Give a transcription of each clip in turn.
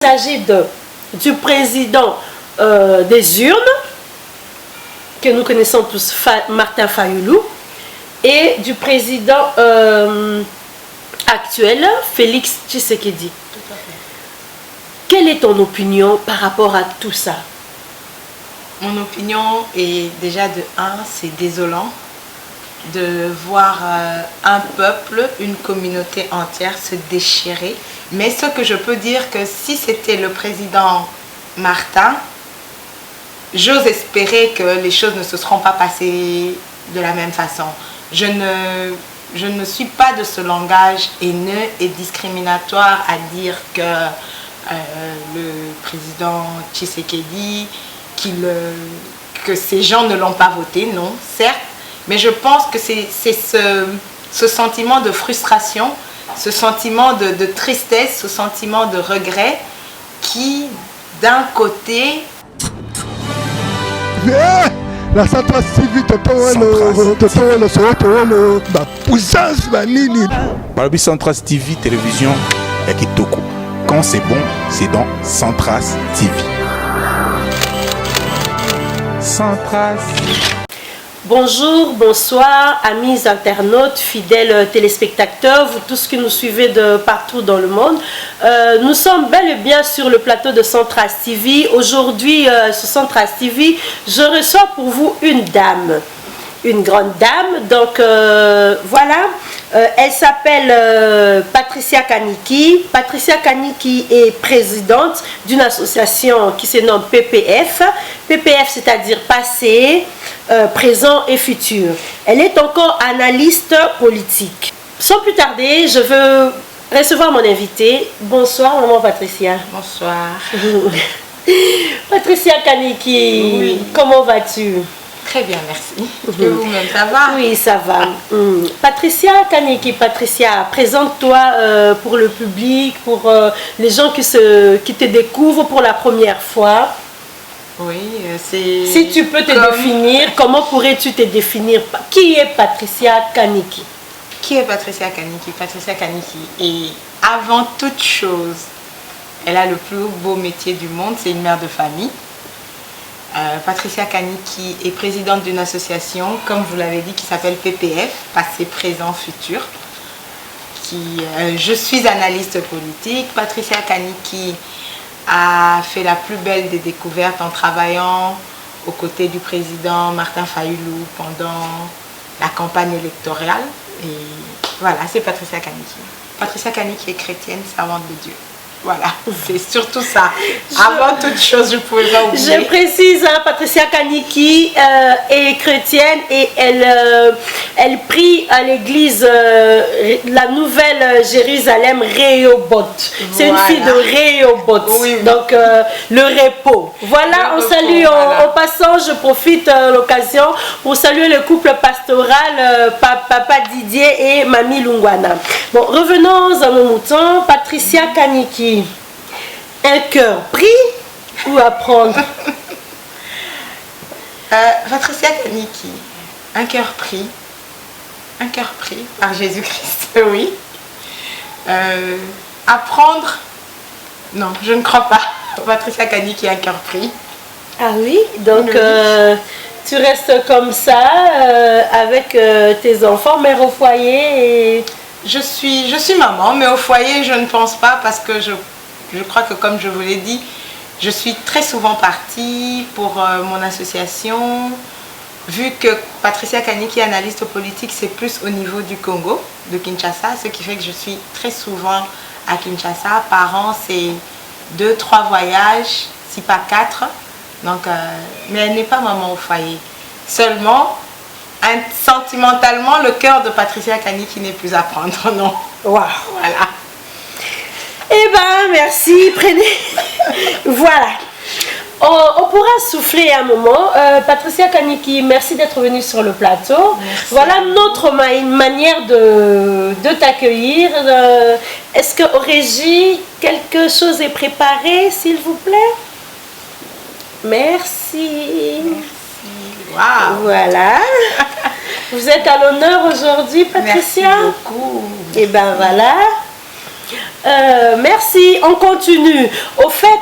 Il s'agit du président des urnes, que nous connaissons tous, Martin Fayoulou, et du président actuel, Félix Tshisekedi. Quelle est ton opinion par rapport à tout ça? Mon opinion est déjà de c'est désolant de voir un peuple, une communauté entière se déchirer. Mais ce que je peux dire que si c'était le président Martin, j'ose espérer que les choses ne se seront pas passées de la même façon. Je ne suis pas de ce langage haineux et discriminatoire à dire que le président Tshisekedi, que ces gens ne l'ont pas voté, non, certes, mais je pense que c'est ce sentiment de frustration, ce sentiment de tristesse, ce sentiment de regret qui, d'un côté... La centrale civique, la puissance, la nini. Balobi Centras TV, télévision, et Kitoko. Quand c'est bon, c'est dans Centras TV. Centras. Bonjour, bonsoir, amis internautes, fidèles téléspectateurs, vous tous qui nous suivez de partout dans le monde. Nous sommes bel et bien sur le plateau de Centras TV. Aujourd'hui, sur Centras TV, je reçois pour vous une dame, une grande dame. Donc voilà, elle s'appelle Patricia Kaniki. Patricia Kaniki est présidente d'une association qui se nomme PPF. PPF, c'est-à-dire passé, présent et futur. Elle est encore analyste politique. Sans plus tarder, je veux recevoir mon invité. Bonsoir, maman Patricia. Bonsoir. Patricia Kaniki, oui. Comment vas-tu? Très bien, merci. Et vous-même, ça va? Oui, ça va. Patricia Kaniki, Patricia, présente-toi pour le public, pour les gens qui te découvrent pour la première fois. Oui, c'est... Si tu peux te définir, comment pourrais-tu te définir? Qui est Patricia Kaniki? Qui est Patricia Kaniki? Patricia Kaniki est, avant toute chose, elle a le plus beau métier du monde, c'est une mère de famille. Patricia Kaniki est présidente d'une association, comme vous l'avez dit, qui s'appelle PPF, Passé, Présent, Futur. Je suis analyste politique. Patricia Kaniki a fait la plus belle des découvertes en travaillant aux côtés du président Martin Fayoulou pendant la campagne électorale. Et voilà, c'est Patricia Kaniki. Patricia Kaniki est chrétienne, servante de Dieu. Voilà, c'est surtout ça. Avant toute chose, je ne pouvais pas oublier. Je précise, hein, Patricia Kaniki est chrétienne et elle prie à l'église la nouvelle Jérusalem Rehoboth. C'est une fille de Rehoboth, oui. Donc le repos. Voilà, on salue, en passant, je profite l'occasion pour saluer le couple pastoral, Papa Didier et Mamie Lungwana. Bon, revenons à nos moutons. Patricia Kaniki. Un cœur pris ou apprendre? Patricia Kaniki, un cœur pris par Jésus-Christ, oui. Apprendre, non, je ne crois pas. Patricia Kaniki, un cœur pris. Ah oui, donc oui. Tu restes comme ça avec tes enfants, mère au foyer et... Je suis maman, mais au foyer, je ne pense pas parce que je crois que, comme je vous l'ai dit, je suis très souvent partie pour mon association. Vu que Patricia Kaniki, analyste politique, c'est plus au niveau du Congo, de Kinshasa, ce qui fait que je suis très souvent à Kinshasa. Par an, c'est 2-3 voyages, si pas 4. Donc, mais elle n'est pas maman au foyer. Seulement... sentimentalement, le cœur de Patricia Kaniki n'est plus à prendre, non. Wow. Voilà. Eh ben, merci, prenez. Voilà. On pourra souffler un moment. Patricia Kaniki, merci d'être venue sur le plateau. Merci. Voilà notre manière de t'accueillir. Est-ce qu'au régie, quelque chose est préparé, s'il vous plaît? Merci. Wow. Voilà. Vous êtes à l'honneur aujourd'hui, Patricia. Merci beaucoup. Et ben voilà. Merci, on continue. Au fait,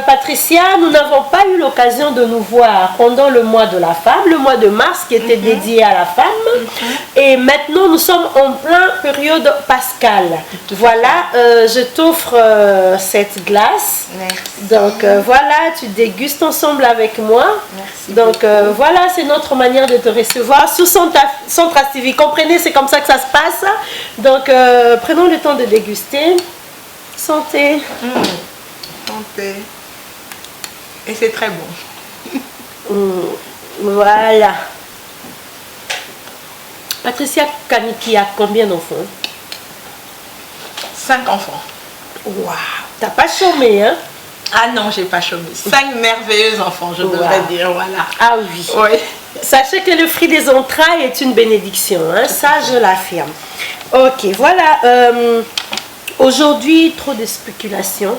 Patricia, nous n'avons pas eu l'occasion de nous voir pendant le mois de la femme, le mois de mars qui était dédié à la femme. Et maintenant, nous sommes en plein période pascale. Voilà, je t'offre cette glace. Merci. Donc voilà, tu dégustes ensemble avec moi. Merci Donc voilà, c'est notre manière de te recevoir sur Centras TV. Comprenez, c'est comme ça que ça se passe. Donc prenons le temps de déguster. Santé. Santé. Et c'est très bon. Voilà. Patricia Kaniki a combien d'enfants? 5 enfants. Waouh, t'as pas chômé, hein? Ah non, j'ai pas chômé. 5 merveilleux enfants, je devrais dire, voilà. Ah oui. Oui. Sachez que le fruit des entrailles est une bénédiction, hein? Ça je l'affirme. Ok, voilà. Aujourd'hui, trop de spéculations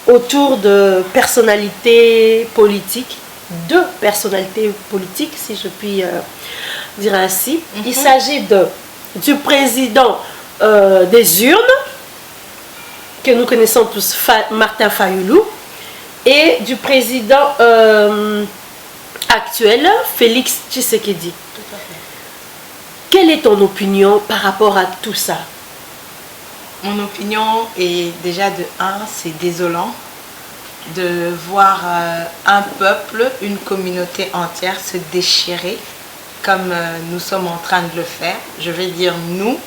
autour de personnalités politiques, de personnalités politiques, si je puis dire ainsi. Il s'agit du président des urnes, que nous connaissons tous, Martin Fayoulou, et du président actuel, Félix Tshisekedi. Quelle est ton opinion par rapport à tout ça? Mon opinion est déjà de 1, c'est désolant de voir un peuple, une communauté entière se déchirer comme nous sommes en train de le faire. Je vais dire nous,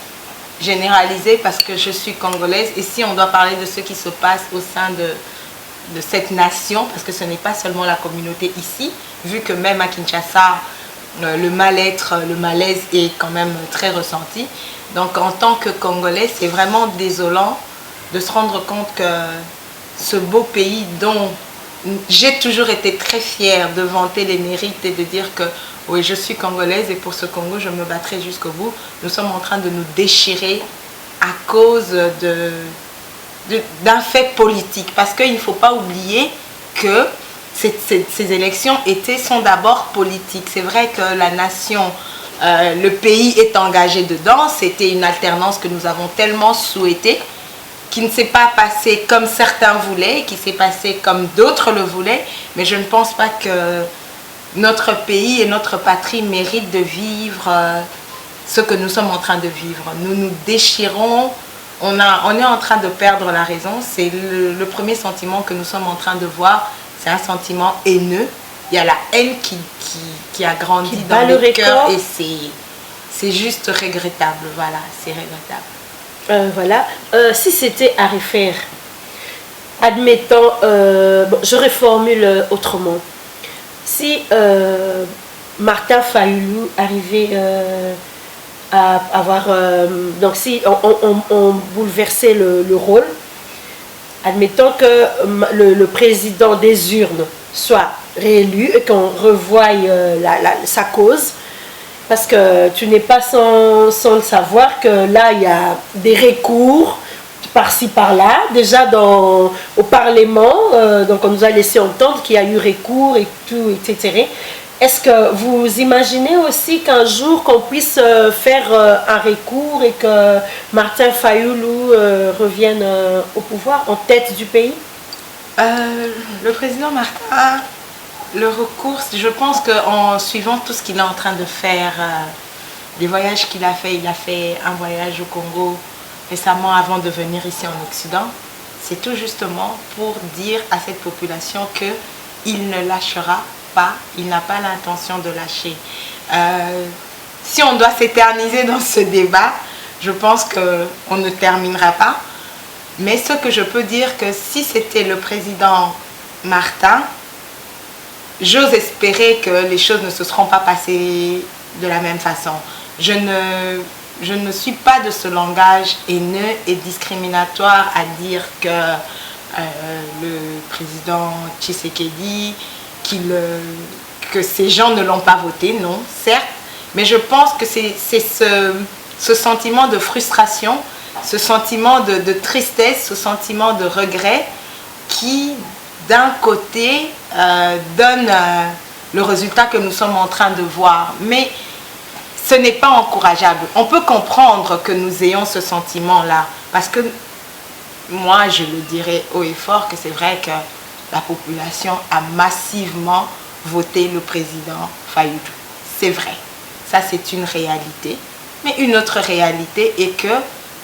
généraliser parce que je suis congolaise et si on doit parler de ce qui se passe au sein de cette nation, parce que ce n'est pas seulement la communauté ici, vu que même à Kinshasa, le mal-être, le malaise est quand même très ressenti. Donc en tant que Congolais, c'est vraiment désolant de se rendre compte que ce beau pays dont j'ai toujours été très fière de vanter les mérites et de dire que oui, je suis congolaise et pour ce Congo, je me battrai jusqu'au bout. Nous sommes en train de nous déchirer à cause d'un fait politique. Parce qu'il ne faut pas oublier que ces élections sont d'abord politiques. C'est vrai que la nation, le pays est engagé dedans. C'était une alternance que nous avons tellement souhaitée, qui ne s'est pas passée comme certains voulaient, qui s'est passée comme d'autres le voulaient. Mais je ne pense pas que notre pays et notre patrie méritent de vivre ce que nous sommes en train de vivre. Nous nous déchirons, on est en train de perdre la raison. C'est le premier sentiment que nous sommes en train de voir, c'est un sentiment haineux. Il y a la haine qui a grandi dans le cœur et c'est juste regrettable. Voilà, c'est regrettable. Voilà. Si c'était à refaire, admettons, je reformule autrement. Si Martin Fayoulou arrivait à avoir... donc si on bouleversait le rôle, admettons que le président des urnes soit réélu et qu'on revoie sa cause, parce que tu n'es pas sans le savoir que là, il y a des recours par-ci, par-là. Déjà au Parlement, donc on nous a laissé entendre qu'il y a eu recours et tout, etc. Est-ce que vous imaginez aussi qu'un jour qu'on puisse faire un recours et que Martin Fayoulou revienne au pouvoir, en tête du pays? Le président Martin, le recours, je pense qu'en suivant tout ce qu'il est en train de faire, les voyages qu'il a fait, il a fait un voyage au Congo récemment avant de venir ici en Occident, c'est tout justement pour dire à cette population qu'il ne lâchera pas, il n'a pas l'intention de lâcher. Si on doit s'éterniser dans ce débat, je pense qu'on ne terminera pas. Mais ce que je peux dire que si c'était le président Martin, j'ose espérer que les choses ne se seront pas passées de la même façon. Je ne suis pas de ce langage haineux et discriminatoire à dire que le président Tshisekedi, que ces gens ne l'ont pas voté, non, certes, mais je pense que c'est ce sentiment de frustration, ce sentiment de tristesse, ce sentiment de regret qui, d'un côté, donne le résultat que nous sommes en train de voir. Mais ce n'est pas encourageable. On peut comprendre que nous ayons ce sentiment-là, parce que moi, je le dirais haut et fort que c'est vrai que la population a massivement voté le président Fayoulou. C'est vrai. Ça, c'est une réalité. Mais une autre réalité est que,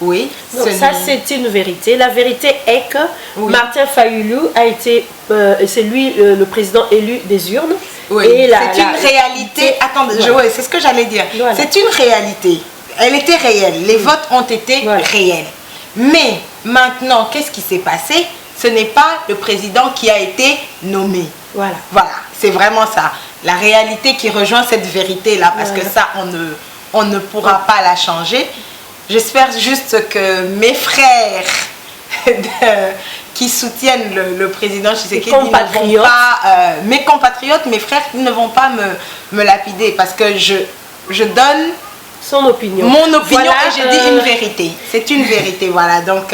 oui... Donc ça, c'est une vérité. La vérité est que Martin Fayoulou a été... c'est lui le président élu des urnes. Oui, c'est une réalité. Attendez, c'est ce que j'allais dire. Voilà. C'est une réalité. Elle était réelle. Les votes ont été réels. Mais maintenant, qu'est-ce qui s'est passé? Ce n'est pas le président qui a été nommé. Voilà, c'est vraiment ça. La réalité qui rejoint cette vérité-là, parce que ça, on ne pourra pas la changer. J'espère juste que mes frères qui soutiennent le président Tshisekedi ne vont pas, mes compatriotes, mes frères ne vont pas me lapider, parce que je donne son opinion. Mon opinion, et j'ai dit une vérité. C'est une vérité, voilà. Donc,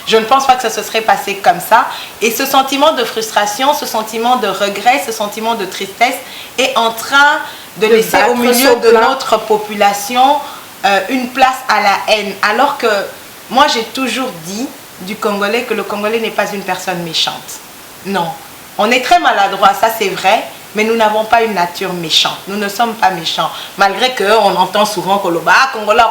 je ne pense pas que ça se serait passé comme ça. Et ce sentiment de frustration, ce sentiment de regret, ce sentiment de tristesse est en train de laisser au milieu de notre population une place à la haine. Alors que moi, j'ai toujours dit du Congolais que le Congolais n'est pas une personne méchante. Non. On est très maladroit, ça c'est vrai. Mais nous n'avons pas une nature méchante. Nous ne sommes pas méchants. Malgré qu'on entend souvent que le Congolais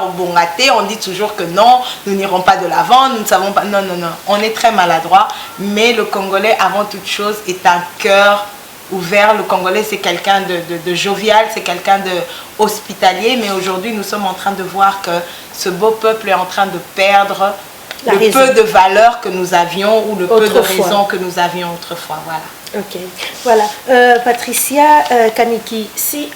est on dit toujours que non, nous n'irons pas de l'avant, nous ne savons pas. Non, non, non. On est très maladroit. Mais le Congolais, avant toute chose, est un cœur ouvert. Le Congolais, c'est quelqu'un de jovial, c'est quelqu'un de hospitalier. Mais aujourd'hui, nous sommes en train de voir que ce beau peuple est en train de perdre le peu de valeur que nous avions ou le peu de raison que nous avions autrefois. Voilà. Ok, voilà. Patricia Kaniki, si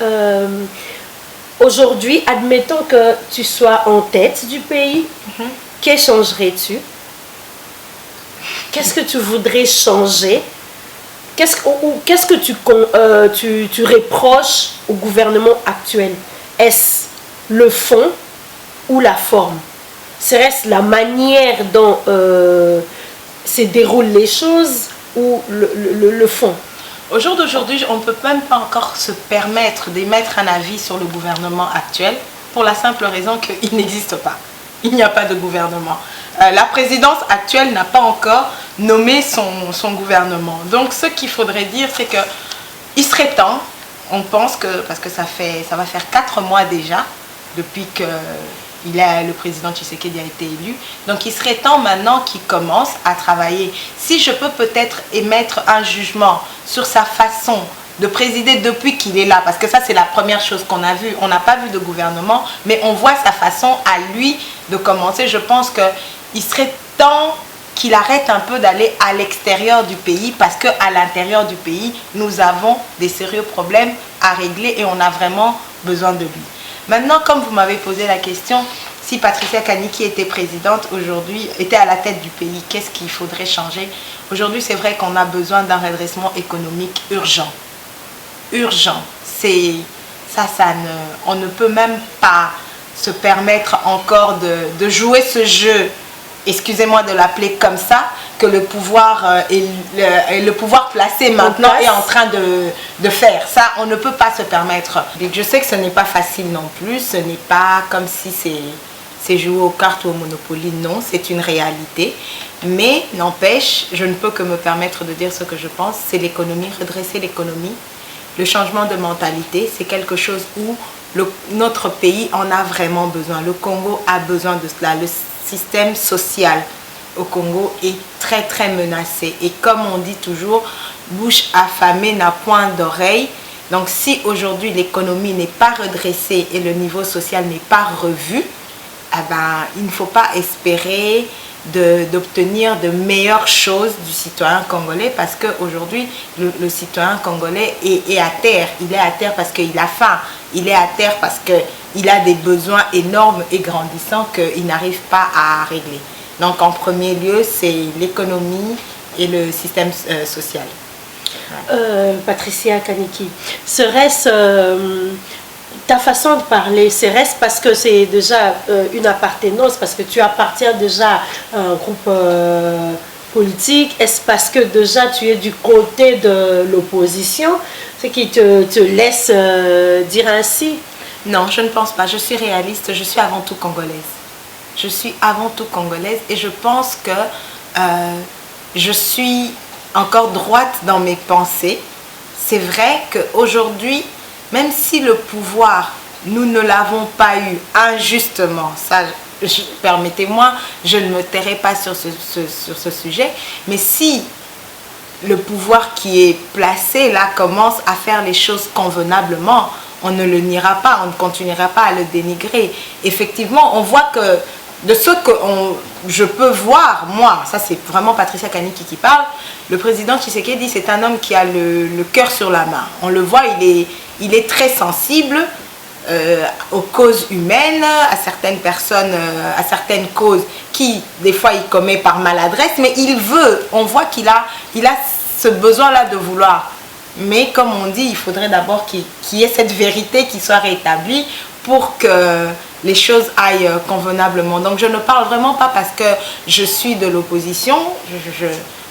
aujourd'hui, admettons que tu sois en tête du pays, que changerais-tu? Qu'est-ce que tu voudrais changer? Qu'est-ce que tu reproches au gouvernement actuel? Est-ce le fond ou la forme? Serait-ce la manière dont se déroulent les choses ou le fond? Au jour d'aujourd'hui, on ne peut même pas encore se permettre d'émettre un avis sur le gouvernement actuel pour la simple raison qu'il n'existe pas. Il n'y a pas de gouvernement. La présidence actuelle n'a pas encore nommé son gouvernement. Donc ce qu'il faudrait dire, c'est qu'il serait temps, on pense que, parce que ça va faire 4 mois déjà, depuis que le président Tshisekedi a été élu. Donc il serait temps maintenant qu'il commence à travailler. Si je peux peut-être émettre un jugement sur sa façon de présider depuis qu'il est là, parce que ça c'est la première chose qu'on a vue. On n'a pas vu de gouvernement, mais on voit sa façon à lui de commencer. Je pense qu'il serait temps qu'il arrête un peu d'aller à l'extérieur du pays, parce qu'à l'intérieur du pays, nous avons des sérieux problèmes à régler et on a vraiment besoin de lui. Maintenant, comme vous m'avez posé la question, si Patricia Kaniki était présidente aujourd'hui, était à la tête du pays, qu'est-ce qu'il faudrait changer? Aujourd'hui, c'est vrai qu'on a besoin d'un redressement économique urgent. Urgent. On ne peut même pas se permettre encore de jouer ce jeu, excusez-moi de l'appeler comme ça, que le pouvoir, le pouvoir placé maintenant est en train de faire. Ça, on ne peut pas se permettre. Je sais que ce n'est pas facile non plus. Ce n'est pas comme si c'est jouer aux cartes ou au Monopoly. Non, c'est une réalité. Mais n'empêche, je ne peux que me permettre de dire ce que je pense. C'est l'économie, redresser l'économie. Le changement de mentalité, c'est quelque chose où notre pays en a vraiment besoin. Le Congo a besoin de cela. Le système social au Congo est très très menacé. Et comme on dit toujours, bouche affamée n'a point d'oreille. Donc si aujourd'hui l'économie n'est pas redressée et le niveau social n'est pas revu, eh ben, il ne faut pas espérer d'obtenir de meilleures choses du citoyen congolais, parce qu'aujourd'hui le citoyen congolais est à terre. Il est à terre parce qu'il a faim. Il est à terre parce qu'il a des besoins énormes et grandissants qu'il n'arrive pas à régler. Donc en premier lieu, c'est l'économie et le système social. Patricia Kaniki, serait-ce ta façon de parler, serait-ce parce que c'est déjà une appartenance, parce que tu appartiens déjà à un groupe politique? Est-ce parce que déjà tu es du côté de l'opposition, ce qui te laisse dire ainsi? Non, je ne pense pas. Je suis réaliste, je suis avant tout congolaise. Je suis avant tout congolaise et je pense que je suis encore droite dans mes pensées. C'est vrai qu'aujourd'hui, même si le pouvoir, nous ne l'avons pas eu injustement, ça, permettez-moi, je ne me tairai pas sur ce sujet, mais si le pouvoir qui est placé là commence à faire les choses convenablement, on ne le niera pas, on ne continuera pas à le dénigrer. Effectivement, on voit que de ce que je peux voir, moi, ça c'est vraiment Patricia Kaniki qui parle, le président Tshisekedi, c'est un homme qui a le cœur sur la main. On le voit, il est très sensible aux causes humaines, à certaines personnes, à certaines causes qui, des fois, il commet par maladresse, mais il veut, on voit qu'il a ce besoin-là de vouloir. Mais comme on dit, il faudrait d'abord qu'il y ait cette vérité qui soit rétablie pour que les choses aillent convenablement. Donc je ne parle vraiment pas parce que je suis de l'opposition.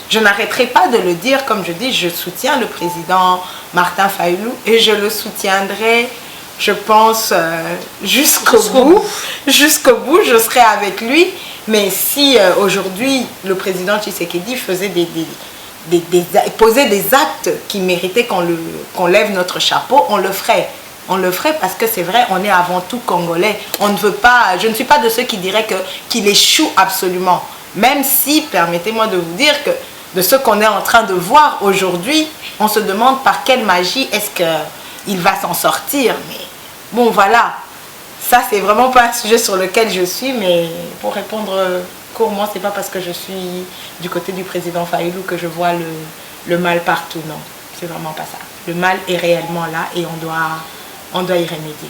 Je n'arrêterai pas de le dire. Comme je dis, je soutiens le président Martin Fayulu et je le soutiendrai, je pense, jusqu'au bout. Jusqu'au bout, je serai avec lui. Mais si aujourd'hui, le président Tshisekedi faisait poser des actes qui méritaient qu'on lève notre chapeau, on le ferait. On le ferait parce que c'est vrai, on est avant tout congolais. On ne veut pas, je ne suis pas de ceux qui diraient qu'il échoue absolument. Même si, permettez-moi de vous dire que de ce qu'on est en train de voir aujourd'hui, on se demande par quelle magie est-ce qu'il va s'en sortir. Mais bon, voilà. Ça, c'est vraiment pas un sujet sur lequel je suis, mais pour répondre courtement, c'est pas parce que je suis du côté du président Fayulu que je vois le mal partout. Non, c'est vraiment pas ça. Le mal est réellement là et on doit y remédier.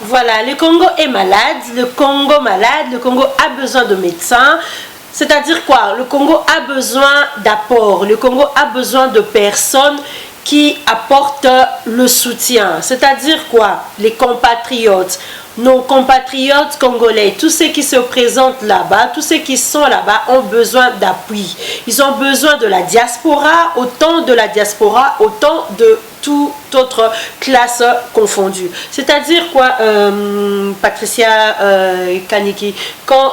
Voilà, le Congo est malade, le Congo a besoin de médecins. C'est-à-dire quoi? Le Congo a besoin d'apport, le Congo a besoin de personnes qui apportent le soutien. C'est-à-dire quoi? Les compatriotes, nos compatriotes congolais, tous ceux qui se présentent là-bas, tous ceux qui sont là-bas ont besoin d'appui. Ils ont besoin de la diaspora, autant de toute autre classe confondue. C'est-à-dire quoi, Patricia Kaniki, quand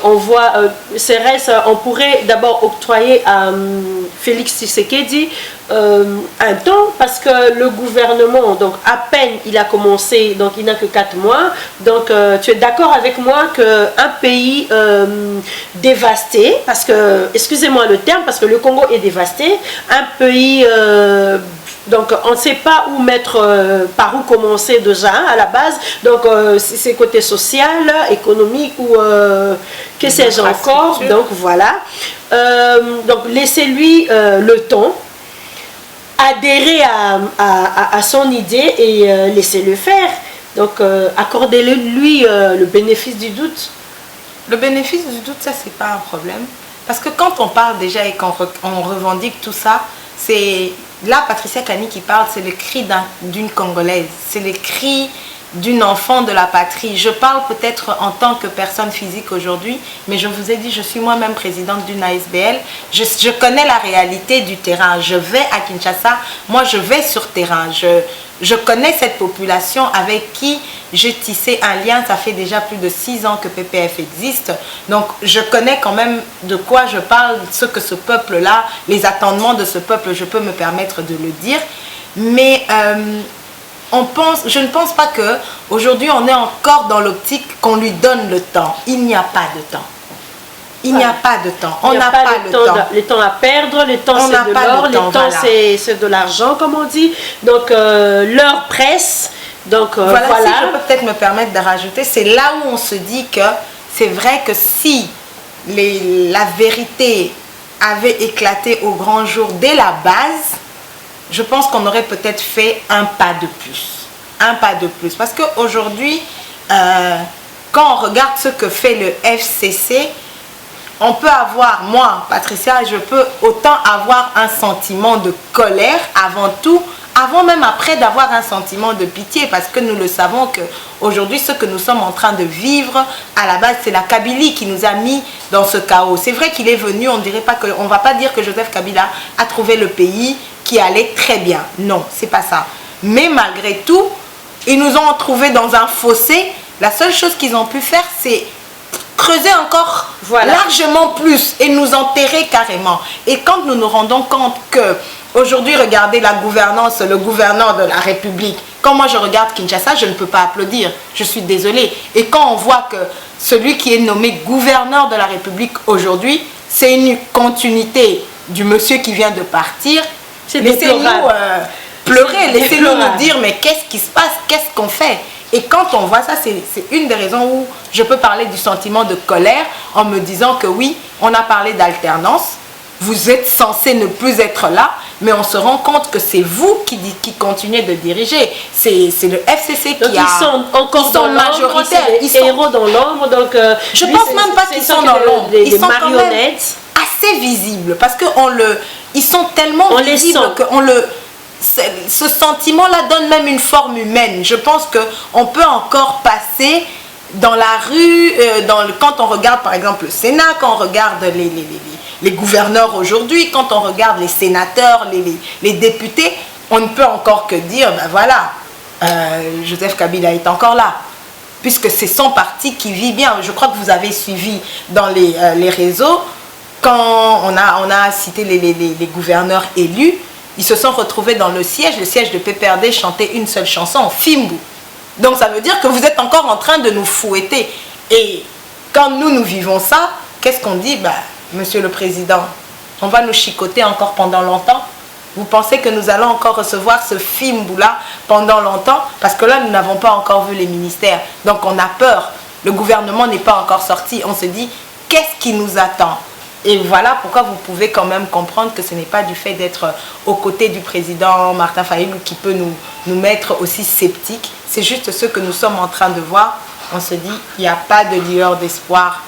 on voit CRS, on pourrait d'abord octroyer à Félix Tshisekedi un temps, parce que le gouvernement, donc à peine il a commencé, donc il n'a que 4 mois, donc tu es d'accord avec moi qu'un pays dévasté, parce que, excusez-moi le terme, parce que le Congo est dévasté, un pays donc on ne sait pas où mettre, par où commencer déjà à la base, donc c'est côté social, économique ou que sais-je encore, donc voilà, donc laissez-lui le temps, adhérer à son idée et laissez-le faire, donc accordez-lui le bénéfice du doute. Le bénéfice du doute, ça c'est pas un problème, parce que quand on parle déjà et qu'on revendique tout ça, c'est là Patricia Kani qui parle, c'est le cri d'une Congolaise, c'est le cri d'une enfant de la patrie. Je parle peut-être en tant que personne physique aujourd'hui, mais je vous ai dit, je suis moi-même présidente d'une ASBL. Je connais la réalité du terrain. Je vais à Kinshasa, moi je vais sur terrain. Je connais cette population avec qui j'ai tissé un lien. Ça fait déjà plus de 6 ans que PPF existe. Donc je connais quand même de quoi je parle, ce que ce peuple-là, les attendements de ce peuple, je peux me permettre de le dire. Mais je ne pense pas qu'aujourd'hui on est encore dans l'optique qu'on lui donne le temps. Il n'y a pas de temps. Il n'y a pas de temps. On n'a pas le temps. Le temps à perdre, le temps c'est de l'or, le temps c'est de l'argent comme on dit. Donc l'heure presse. Donc voilà. Si je peux peut-être me permettre de rajouter, c'est là où on se dit que c'est vrai que si la vérité avait éclaté au grand jour dès la base, je pense qu'on aurait peut-être fait un pas de plus. Un pas de plus. Parce qu'aujourd'hui, quand on regarde ce que fait le FCC, on peut avoir, moi, Patricia, je peux autant avoir un sentiment de colère avant tout, avant même après d'avoir un sentiment de pitié, parce que nous le savons qu'aujourd'hui, ce que nous sommes en train de vivre, à la base, c'est la Kabylie qui nous a mis dans ce chaos. C'est vrai qu'il est venu, on ne va pas dire que Joseph Kabila a trouvé le pays qui allait très bien. Non, c'est pas ça. Mais malgré tout, Ils nous ont trouvés dans un fossé. La seule chose qu'ils ont pu faire, c'est creuser encore largement plus et nous enterrer carrément. Et quand nous nous rendons compte que aujourd'hui, regardez la gouvernance, le gouverneur de la République. Quand moi je regarde Kinshasa, je ne peux pas applaudir. Je suis désolée. Et quand on voit que celui qui est nommé gouverneur de la République aujourd'hui, c'est une continuité du monsieur qui vient de partir, laissez-nous pleurer, laissez-nous nous dire mais qu'est-ce qui se passe, qu'est-ce qu'on fait? Et quand on voit ça, c'est une des raisons où je peux parler du sentiment de colère en me disant que oui, on a parlé d'alternance, vous êtes censé ne plus être là, mais on se rend compte que c'est vous qui continuez de diriger. C'est le FCC qui ils sont encore dans majoritaires. Ils sont héros dans l'ombre. Donc, je pense même pas qu'ils sont dans l'ombre. Ils sont marionnettes. Quand même assez visibles parce que ils sont tellement visibles qu'on ce sentiment-là donne même une forme humaine. Je pense qu'on peut encore passer dans la rue, quand on regarde par exemple le Sénat, quand on regarde les gouverneurs aujourd'hui, quand on regarde les sénateurs, les députés, on ne peut encore que dire, ben voilà, Joseph Kabila est encore là. Puisque c'est son parti qui vit bien. Je crois que vous avez suivi dans les réseaux, quand on a cité les gouverneurs élus, ils se sont retrouvés dans le siège de PPRD chanter une seule chanson, Fimbu. Donc ça veut dire que vous êtes encore en train de nous fouetter. Et quand nous vivons ça, qu'est-ce qu'on dit? Bah, Monsieur le Président, on va nous chicoter encore pendant longtemps? Vous pensez que nous allons encore recevoir ce Fimbu-là pendant longtemps? Parce que là, nous n'avons pas encore vu les ministères. Donc on a peur. Le gouvernement n'est pas encore sorti. On se dit, qu'est-ce qui nous attend? Et voilà pourquoi vous pouvez quand même comprendre que ce n'est pas du fait d'être aux côtés du président Martin Fayulu qui peut nous mettre aussi sceptiques. C'est juste ce que nous sommes en train de voir. On se dit, il n'y a pas de lueur d'espoir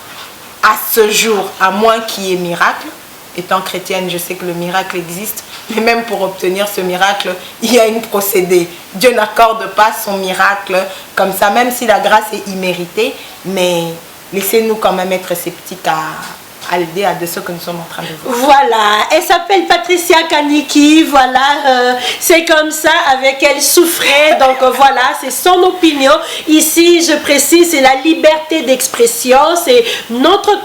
à ce jour, à moins qu'il y ait miracle. Étant chrétienne, je sais que le miracle existe, mais même pour obtenir ce miracle, il y a une procédée. Dieu n'accorde pas son miracle comme ça, même si la grâce est imméritée, mais laissez-nous quand même être sceptiques à l'idée de ce que nous sommes en train de voir. Voilà, elle s'appelle Patricia Kaniki, voilà, c'est comme ça, avec elle souffrait, donc voilà, c'est son opinion. Ici, je précise, c'est la liberté d'expression, c'est notre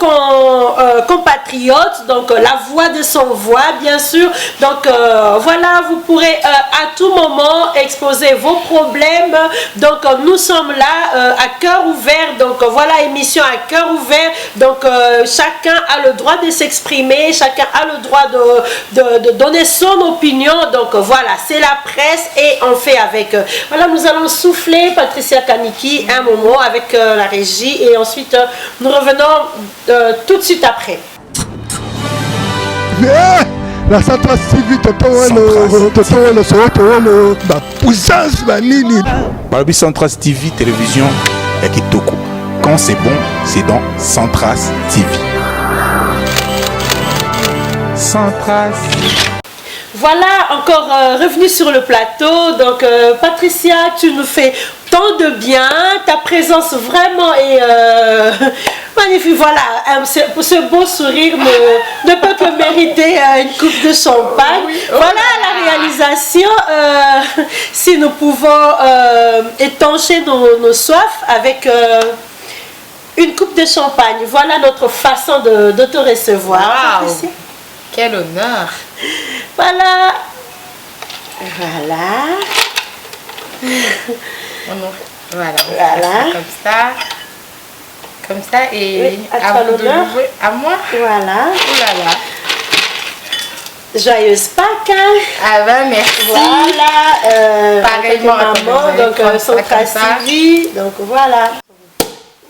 compatriote, donc la voix de son voix, bien sûr. Donc voilà, vous pourrez à tout moment exposer vos problèmes. Donc nous sommes là à cœur ouvert, donc voilà, émission à cœur ouvert, donc chacun a le droit de s'exprimer, chacun a le droit de donner son opinion. Donc voilà, c'est la presse et on fait avec. Voilà, nous allons souffler Patricia Kaniki un moment avec la régie et ensuite nous revenons tout de suite après. La centrale civile puissance banini. Balobi Centras TV télévision et Kitoko. Quand c'est bon, c'est dans Centras TV. Centras. Voilà, encore revenu sur le plateau. Donc Patricia, tu nous fais tant de bien. Ta présence vraiment est magnifique. Voilà, ce beau sourire ne peut que mériter une coupe de champagne. Oui, oh voilà la réalisation. Si nous pouvons étancher nos soifs avec une coupe de champagne. Voilà notre façon de te recevoir. Wow. Quel honneur. Voilà. Voilà. Voilà. Comme ça. Comme ça. Et oui, à toi l'honneur. À moi. Voilà. Ouh là là. Joyeuse Pâques. Hein. Ah ben merci. Voilà. Pareillement. Maman, donc Centras TV. Donc voilà.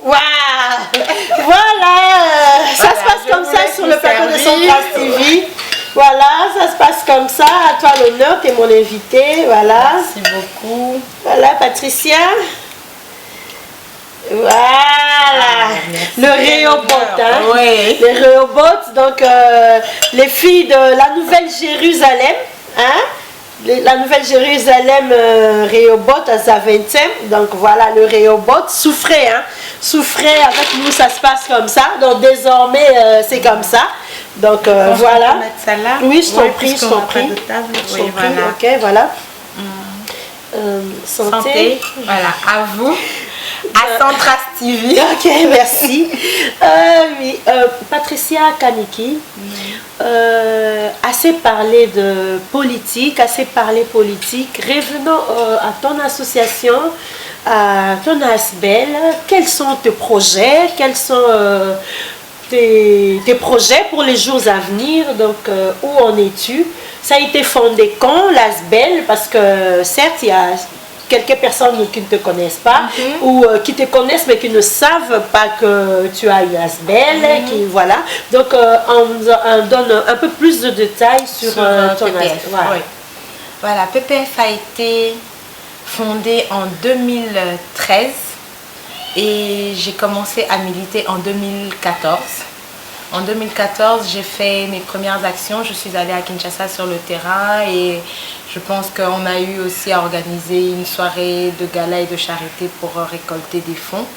Waouh. Voilà. Ça se passe comme ça sur le plateau de Centras TV. Voilà, ça se passe comme ça. À toi l'honneur, tu es mon invité. Voilà. Merci beaucoup. Voilà, Patricia. Voilà. Le Réhobot. Hein. Oui. Les Réhobots, donc les filles de la Nouvelle Jérusalem. Hein. La Nouvelle Jérusalem Réhobot à Zaventem. Donc voilà, le Réhobot. Souffrez, hein. Souffrez avec nous, ça se passe comme ça. Donc désormais, c'est comme ça. Donc voilà. Mettre ça là. Oui, je t'en prie, je t'en prie. Oui, voilà. Ok, voilà. Santé. Voilà, à vous. À Centras TV. Ok, merci. Oui, Patricia Kaniki, assez parlé de politique, assez parlé politique. Revenons à ton association, à ton ASBEL. Quels sont tes projets? Quels sont tes projets pour les jours à venir? Donc, où en es-tu? Ça a été fondé quand, l'ASBEL? Parce que certes, il y a quelques personnes qui ne te connaissent pas ou qui te connaissent mais qui ne savent pas que tu as une ASBEL, qui voilà. Donc on donne un peu plus de détails sur ton PPF. Voilà. Oui. Voilà, PPF a été fondé en 2013 et j'ai commencé à militer en 2014. En 2014, j'ai fait mes premières actions. Je suis allée à Kinshasa sur le terrain et je pense qu'on a eu aussi à organiser une soirée de gala et de charité pour récolter des fonds.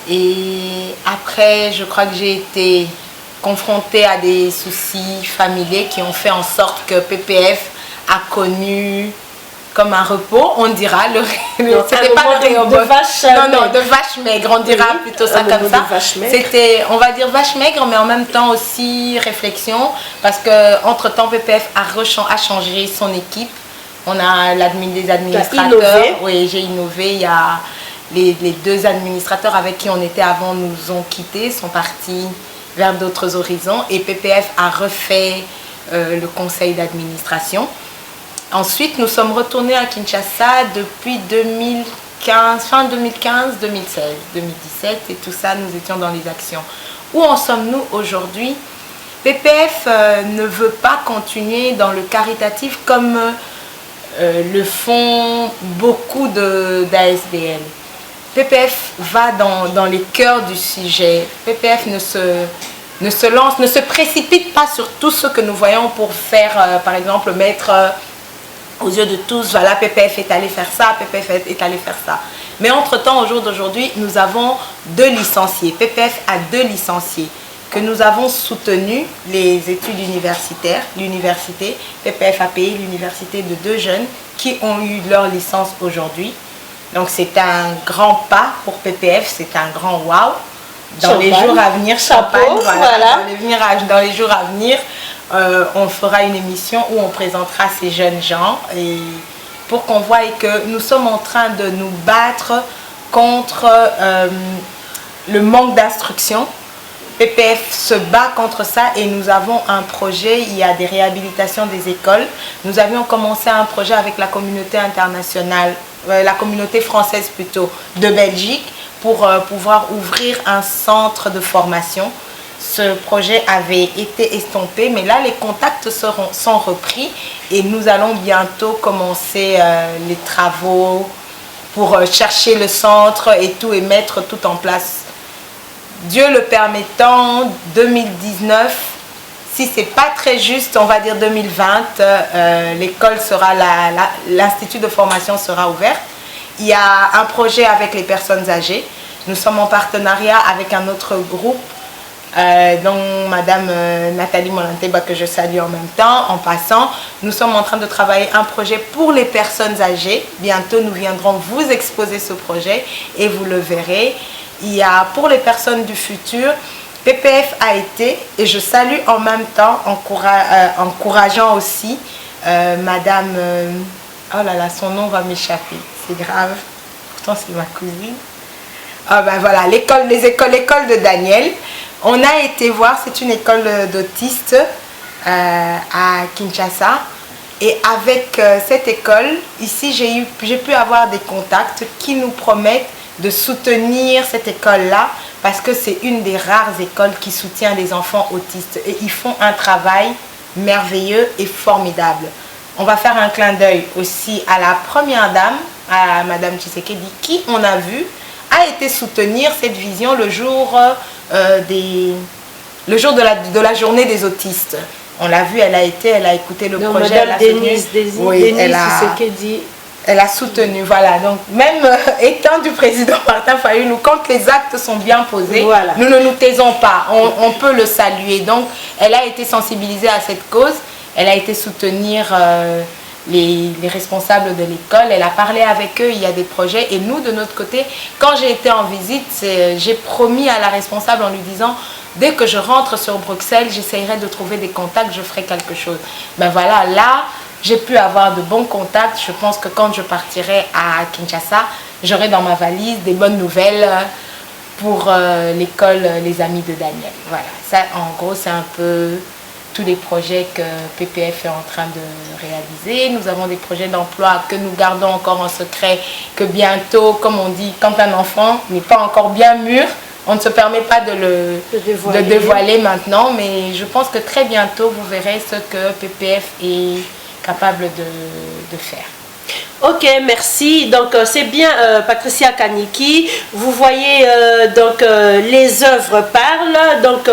Et après, je crois que j'ai été confrontée à des soucis familiers qui ont fait en sorte que PPF a connu comme un repos, on dira. C'était pas de vache non, de vache maigre, on dira plutôt ça comme ça. C'était, on va dire vache maigre, mais en même temps aussi réflexion, parce que entre temps PPF a changé son équipe. On a les administrateurs. Oui, j'ai innové. Il y a les deux administrateurs avec qui on était avant nous ont quittés, sont partis vers d'autres horizons, et PPF a refait le conseil d'administration. Ensuite, nous sommes retournés à Kinshasa depuis 2015, fin 2015, 2016, 2017 et tout ça, nous étions dans les actions. Où en sommes-nous aujourd'hui? PPF ne veut pas continuer dans le caritatif comme le font beaucoup d'ASBL. PPF va dans les cœurs du sujet. PPF ne se lance, ne se précipite pas sur tout ce que nous voyons pour faire, par exemple, mettre aux yeux de tous, voilà, PPF est allé faire ça, PPF est allé faire ça. Mais entre-temps, au jour d'aujourd'hui, nous avons 2 licenciés. PPF a 2 licenciés que nous avons soutenu les études universitaires, l'université. PPF a payé l'université de 2 jeunes qui ont eu leur licence aujourd'hui. Donc c'est un grand pas pour PPF, c'est un grand wow. Dans les jours à venir, champagne, voilà. Dans les jours à venir, on fera une émission où on présentera ces jeunes gens et pour qu'on voie que nous sommes en train de nous battre contre le manque d'instruction. PPF se bat contre ça et nous avons un projet, il y a des réhabilitations des écoles. Nous avions commencé un projet avec la communauté internationale, la communauté française plutôt, de Belgique pour pouvoir ouvrir un centre de formation. Ce projet avait été estompé, mais là les contacts sont repris et nous allons bientôt commencer les travaux pour chercher le centre et tout et mettre tout en place. Dieu le permettant, 2019, si c'est pas très juste, on va dire 2020, l'école sera l'institut de formation sera ouvert. Il y a un projet avec les personnes âgées. Nous sommes en partenariat avec un autre groupe dont Madame Nathalie Molanteba, que je salue en même temps, en passant. Nous sommes en train de travailler un projet pour les personnes âgées. Bientôt, nous viendrons vous exposer ce projet et vous le verrez. Il y a pour les personnes du futur, PPF a été, et je salue en même temps, encourageant aussi Madame, oh là là, son nom va m'échapper, c'est grave, pourtant c'est ma cousine. Ah ben voilà, l'école de Daniel. On a été voir, c'est une école d'autistes à Kinshasa. Et avec cette école, ici j'ai pu avoir des contacts qui nous promettent de soutenir cette école-là parce que c'est une des rares écoles qui soutient les enfants autistes. Et ils font un travail merveilleux et formidable. On va faire un clin d'œil aussi à la première dame, à Madame Tshisekedi, qui on a vu a été soutenir cette vision le jour de la journée des autistes. On l'a vu, elle a écouté le projet. Madame Denise Tshisekedi. Elle a soutenu, voilà. Donc, même étant du président Martin Fayulu, quand les actes sont bien posés, voilà, nous ne nous taisons pas. On peut le saluer. Donc, elle a été sensibilisée à cette cause. Elle a été soutenir les responsables de l'école. Elle a parlé avec eux, il y a des projets. Et nous, de notre côté, quand j'ai été en visite, j'ai promis à la responsable en lui disant, dès que je rentre sur Bruxelles, j'essayerai de trouver des contacts, je ferai quelque chose. Ben voilà, là, j'ai pu avoir de bons contacts. Je pense que quand je partirai à Kinshasa, j'aurai dans ma valise des bonnes nouvelles pour l'école Les Amis de Daniel. Voilà, ça en gros c'est un peu tous les projets que PPF est en train de réaliser. Nous avons des projets d'emploi que nous gardons encore en secret, que bientôt, comme on dit, quand un enfant n'est pas encore bien mûr, on ne se permet pas de dévoiler maintenant, mais je pense que très bientôt vous verrez ce que PPF est capable de faire. Ok, merci. Donc c'est bien Patricia Kaniki. Vous voyez donc les œuvres parlent. Donc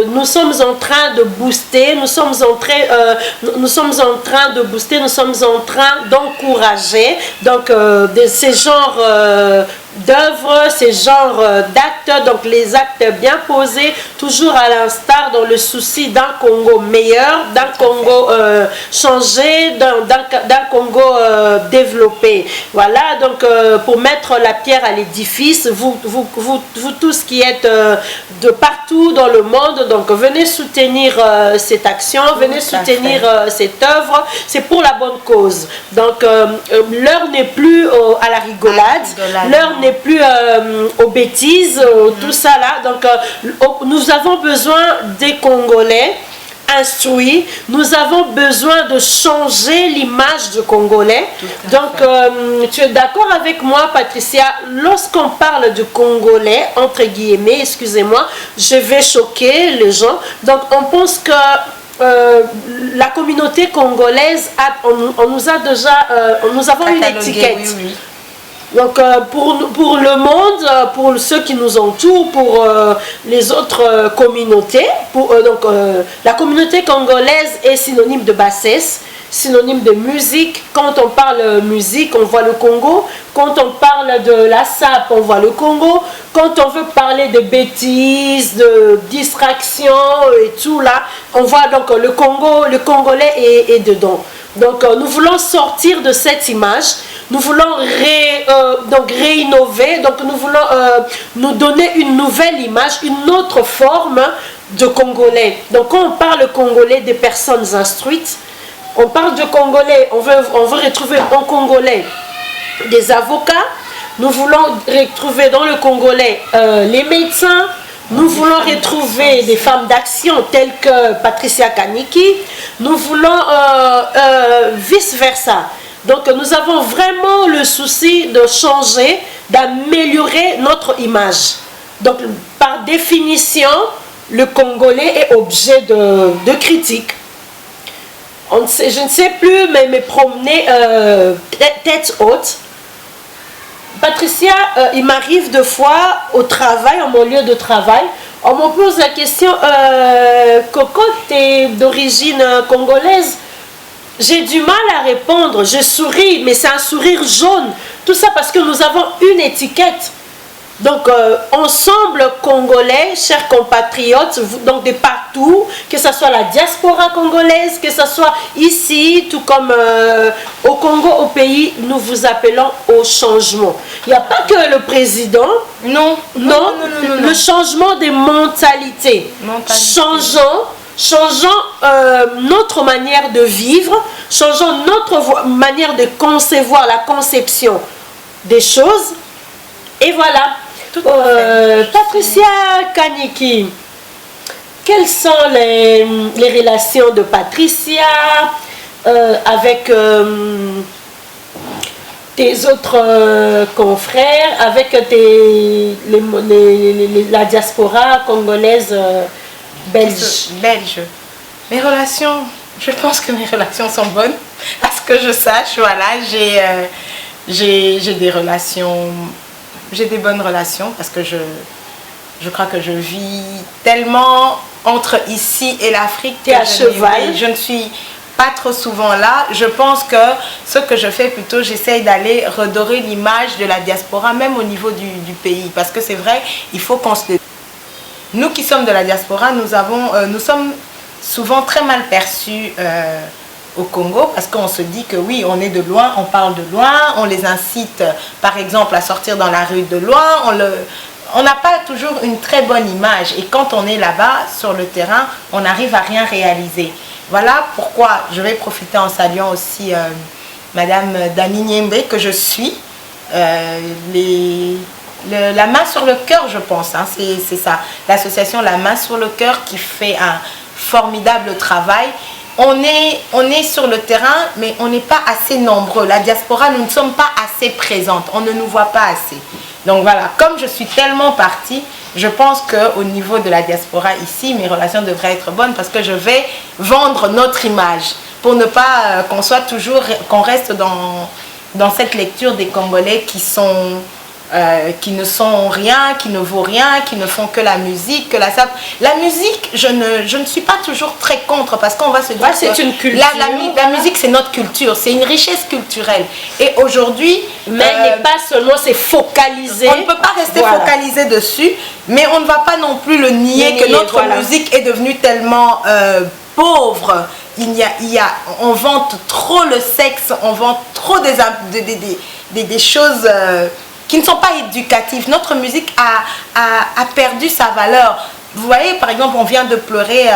nous sommes en train de booster, nous sommes en train d'encourager donc ces genres d'œuvres, ces genres d'actes, donc les actes bien posés, toujours à l'instar dans le souci d'un Congo meilleur, d'un Congo changé, d'un Congo développé. Voilà, donc pour mettre la pierre à l'édifice, vous tous qui êtes de partout dans le monde, donc venez soutenir cette action, venez soutenir cette œuvre, c'est pour la bonne cause. Donc l'heure n'est plus à la rigolade, l'heure n'est plus aux bêtises, tout ça là. Donc nous avons besoin des Congolais instruits, nous avons besoin de changer l'image du Congolais. Donc tu es d'accord avec moi, Patricia, lorsqu'on parle du Congolais, entre guillemets, excusez-moi, je vais choquer les gens, donc on pense que la communauté congolaise, nous avons une étiquette. Oui, oui. Donc pour le monde, pour ceux qui nous entourent, pour les autres communautés, la communauté congolaise est synonyme de bassesse, synonyme de musique. Quand on parle musique, on voit le Congo. Quand on parle de la SAP, on voit le Congo. Quand on veut parler de bêtises, de distraction et tout là, on voit donc le Congo, le Congolais est dedans. Donc nous voulons sortir de cette image, nous voulons réinnover, donc nous voulons nous donner une nouvelle image, une autre forme de Congolais. Donc quand on parle Congolais des personnes instruites, on parle de Congolais, on veut retrouver en Congolais des avocats, nous voulons retrouver dans le Congolais les médecins, nous voulons retrouver des femmes d'action telles que Patricia Kaniki, nous voulons vice-versa. Donc nous avons vraiment le souci de changer, d'améliorer notre image. Donc par définition, le Congolais est objet de critique. Je ne sais plus, mais me promener tête haute. Patricia, il m'arrive deux fois au travail, à mon lieu de travail, on me pose la question, Coco, tu es d'origine congolaise? J'ai du mal à répondre, je souris, mais c'est un sourire jaune. Tout ça parce que nous avons une étiquette. Donc, ensemble congolais, chers compatriotes, donc de partout, que ce soit la diaspora congolaise, que ce soit ici, tout comme au Congo, au pays, nous vous appelons au changement. Il n'y a pas que le président, non, le changement des mentalités. Changeons notre manière de vivre, changeons notre manière de concevoir la conception des choses. Et voilà. Patricia Kaniki, quelles sont les relations de Patricia avec tes autres confrères, avec la diaspora congolaise belge? Mes relations, je pense que mes relations sont bonnes. À ce que je sache, voilà, j'ai des relations... J'ai des bonnes relations parce que je crois que je vis tellement entre ici et l'Afrique. Tu es à cheval. Je ne suis pas trop souvent là. Je pense que ce que je fais plutôt, j'essaye d'aller redorer l'image de la diaspora, même au niveau du pays. Parce que c'est vrai, il faut qu'on se... Nous qui sommes de la diaspora, nous sommes souvent très mal perçus au Congo, parce qu'on se dit que oui, on est de loin, on parle de loin, on les incite par exemple à sortir dans la rue de loin, on n'a pas toujours une très bonne image, et quand on est là-bas sur le terrain, on n'arrive à rien réaliser. Voilà pourquoi je vais profiter en saluant aussi Madame Dani Niembe, que je suis, la main sur le cœur, je pense, hein, c'est ça, l'association La Main sur le cœur, qui fait un formidable travail. On est sur le terrain, mais on n'est pas assez nombreux. La diaspora, nous ne sommes pas assez présentes. On ne nous voit pas assez. Donc voilà, comme je suis tellement partie, je pense qu'au niveau de la diaspora ici, mes relations devraient être bonnes, parce que je vais vendre notre image pour ne pas qu'on reste dans cette lecture des Congolais qui ne sont rien, qui ne vaut rien, qui ne font que la musique, que la sape. La musique, je ne suis pas toujours très contre, parce qu'on va se dire c'est une culture. La musique, c'est notre culture, c'est une richesse culturelle. Et aujourd'hui... Mais n'est pas seulement, c'est focalisé. On ne peut pas rester focalisé dessus, mais on ne va pas non plus le nier, que notre musique est devenue tellement pauvre. On vante trop le sexe, on vante trop des choses... qui ne sont pas éducatives. Notre musique a perdu sa valeur. Vous voyez, par exemple, on vient de pleurer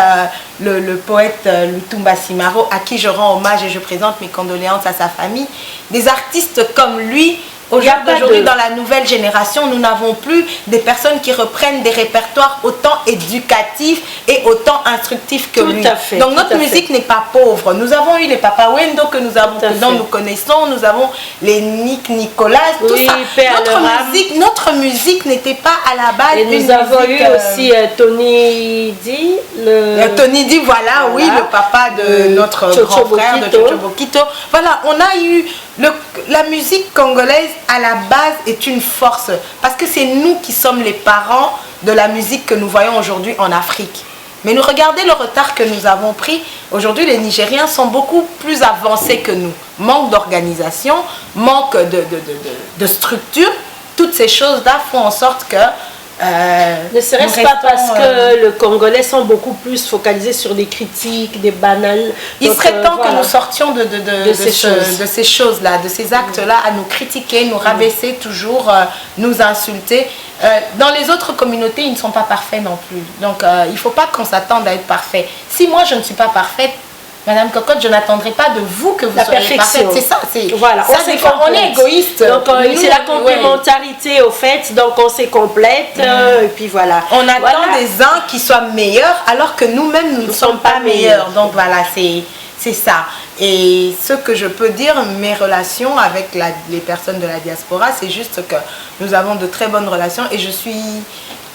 le poète Lutumba Simaro, à qui je rends hommage et je présente mes condoléances à sa famille. Des artistes comme lui, aujourd'hui, dans la nouvelle génération, nous n'avons plus des personnes qui reprennent des répertoires autant éducatifs et autant instructifs que lui. Donc notre musique n'est pas pauvre. Nous avons eu les Papa Wendo que nous connaissons, nous avons les Nicolas, tout ça. Notre musique n'était pas à la base. Et nous avons eu aussi Tony Di. Tony Di, voilà, oui, le papa de notre grand frère, de Chocho Bokito. Voilà, on a eu la musique congolaise à la base est une force, parce que c'est nous qui sommes les parents de la musique que nous voyons aujourd'hui en Afrique. Mais nous, regardez le retard que nous avons pris. Aujourd'hui, les Nigériens sont beaucoup plus avancés que nous. Manque d'organisation, manque de structure. Toutes ces choses-là font en sorte que... ne serait-ce pas parce que les Congolais sont beaucoup plus focalisés sur des critiques, des banales. Il serait temps que nous sortions de ces choses-là, de ces actes-là, à nous critiquer, nous rabaisser toujours, nous insulter. Dans les autres communautés, ils ne sont pas parfaits non plus. Donc, il ne faut pas qu'on s'attende à être parfait. Si moi, je ne suis pas parfaite, Madame Cocotte, je n'attendrai pas de vous que vous soyez parfaite. C'est ça. Voilà, on est égoïste. Donc, c'est la complémentarité, au fait. Donc, on se complète. Et puis, voilà. On attend des uns qui soient meilleurs, alors que nous-mêmes, nous ne sommes pas meilleurs. Donc, voilà, c'est ça. Et ce que je peux dire, mes relations avec les personnes de la diaspora, c'est juste que nous avons de très bonnes relations. Et je suis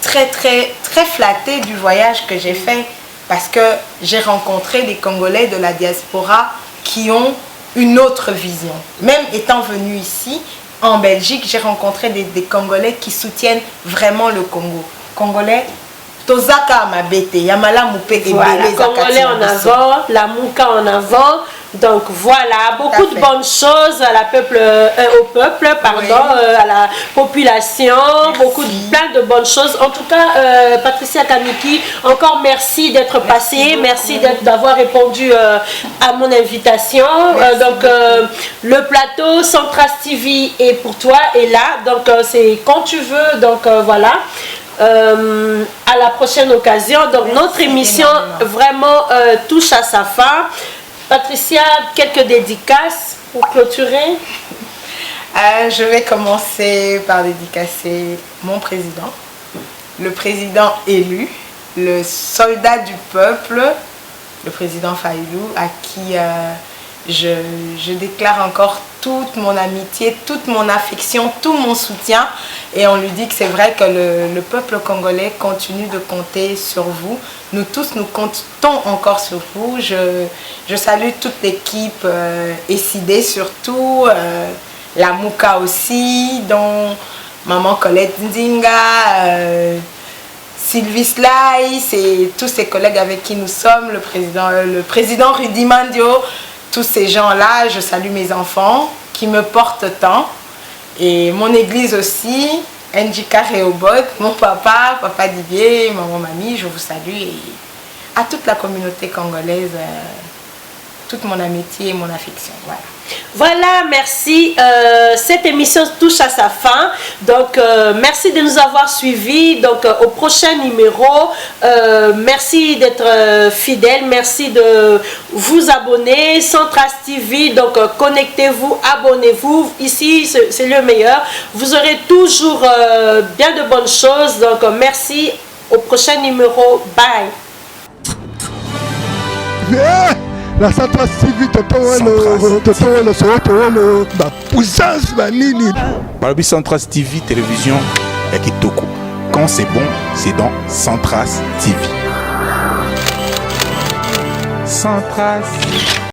très, très, très flattée du voyage que j'ai fait. Parce que j'ai rencontré des Congolais de la diaspora qui ont une autre vision. Même étant venue ici, en Belgique, j'ai rencontré des Congolais qui soutiennent vraiment le Congo. Congolais, Tozaka Mabete, Yamala Moupe, voilà, Congolais en avant, la Mouka en avant. Donc voilà, beaucoup de bonnes choses à au peuple, à la population, plein de bonnes choses. En tout cas, Patricia Kamiki, encore merci d'être passée, merci d'avoir répondu à mon invitation. Le plateau Centras TV est pour toi, est là, donc c'est quand tu veux, donc voilà. À la prochaine occasion. Donc notre émission vraiment touche à sa fin. Patricia, quelques dédicaces pour clôturer. Je vais commencer par dédicacer mon président, le président élu, le soldat du peuple, le président Fayulu, à qui je déclare encore toute mon amitié, toute mon affection, tout mon soutien. Et on lui dit que c'est vrai que le peuple congolais continue de compter sur vous. Nous tous, nous comptons encore sur vous. Je salue toute l'équipe, SID surtout, la Mouka aussi, dont maman Colette Ndinga, Sylvie Slice et tous ses collègues avec qui nous sommes, le président Rudy Mandio. Tous ces gens-là, je salue mes enfants qui me portent tant. Et mon église aussi, Njika Rehoboth, mon papa Didier, maman Mamie, je vous salue. Et à toute la communauté congolaise, toute mon amitié et mon affection. Voilà. Voilà, merci. Cette émission touche à sa fin. Donc, merci de nous avoir suivis. Donc, au prochain numéro, merci d'être fidèles. Merci de vous abonner. Centras TV, donc connectez-vous, abonnez-vous. Ici, c'est le meilleur. Vous aurez toujours bien de bonnes choses. Donc, merci. Au prochain numéro. Bye. Yeah. La Centras TV totoelo sotoelo ba puissance banini. Balobi Centras TV télévision ya kitoko. Quand c'est bon, c'est dans Centras TV. Centras